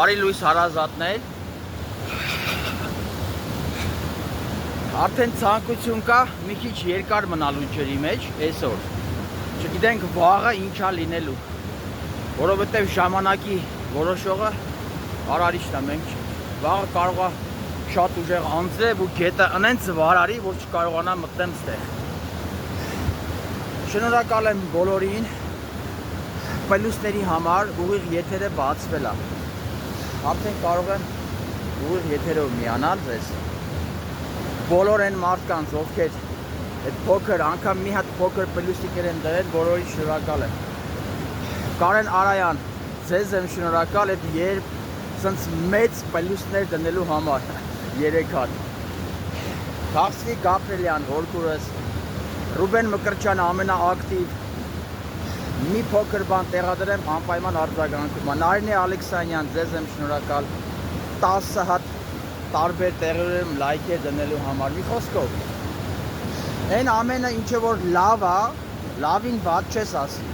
Բարի լույս հարազատներ, արդեն ցանկություն կա մի քիչ երկար մնալու ջրի մեջ այսօր, չգիտենք վաղը ինչա լինելու, որովհետև ժամանակի որոշողը արարիչն է, մենք վաղը կարող է շատ ուժեղ անձրև ու գետը ընենց վարարի, որ չկարողանա մտնեմ ստեղ։ Շնորհակալ եմ բոլորին, պելուստների համար ուղիղ եթերը բացվել է։ Արդեն կարող եմ ուղիղ եթերով միանալ ձեզ։ Բոլոր են մարդկանց, ովքեր այդ փոքր, անգամ մի հատ փոքր պելուստիկեր են դրել, բոլորին շնորհակալ եմ։ Կարեն Արայան, ձեզ եմ շնորհակալ այդ երբ սենց մեծ պելուստներ դնելու համար, 3 հատ։ Թավսվի Գաբրելյան, հորքուրս, Ռուբեն Մկրտչյանը ամենաակտիվ, մի փոքր բան տեղադրեմ անպայման արձագանքում։ Նարինե Ալեքսանյան, ձեզ եմ շնորհակալ 10 հատ տարբեր տեղերում լայքեր դնելու համար։ Մի խոսքով, այն ամենը ինչը որ լավ է, լավին վատ չես ասի։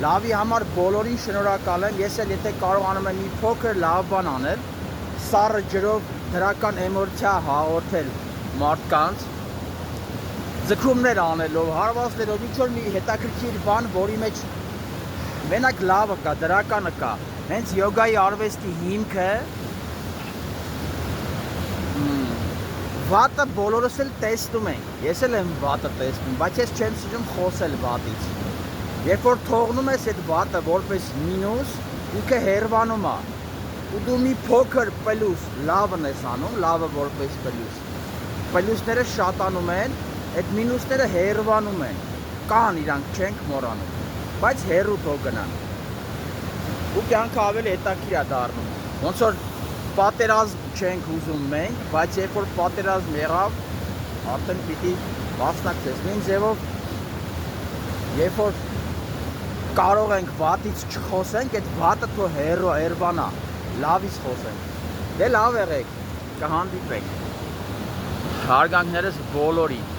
Լավի համար բոլորին շնորհակալ եմ։ Ես էլ եթե կարողանում եմ մի փոքր լավ բան անել, սառը ջրով դրական էմոցիա հաղորդել մարդկանց, ձգումներ անելով, հարվածներով, ինչ-որ մի հետաքրքիր բան, որի մեջ մենակ լավը կա, դրականը կա, հենց յոգայի արվեստի հիմքը, վատը բոլորս էլ տեսնում ենք, ես էլ եմ վատը տեսնում, բայց ես չեմ սիրում խոսել վատից։ Երբ որ թողնում ես այդ վատը որպես մինուս, ինքը հերվանում է, ու դու մի փոքր պելուս լավն ես անում, լավը որպես պելուս։ Պելուսները շատանում են, այդ մինուսները հերվանում են, կան իրանք չենք մոռանում, բայց հերու թող գնան։ Ու կյանքը ավելի հետաքրքիր է դառնում։ Ոնց որ պատերազմ չենք ուզում մենք, բայց երբ որ պատերազմ եղավ, արդեն պիտի մասնակցես։ Նույն ձևով, երբ որ կարող ենք վատից չխոսենք, այդ վատը թող հերվանա, լավից խոսենք։ Դե լավ եղեք, կհանդիպենք։ Հարգանքներս բոլորին։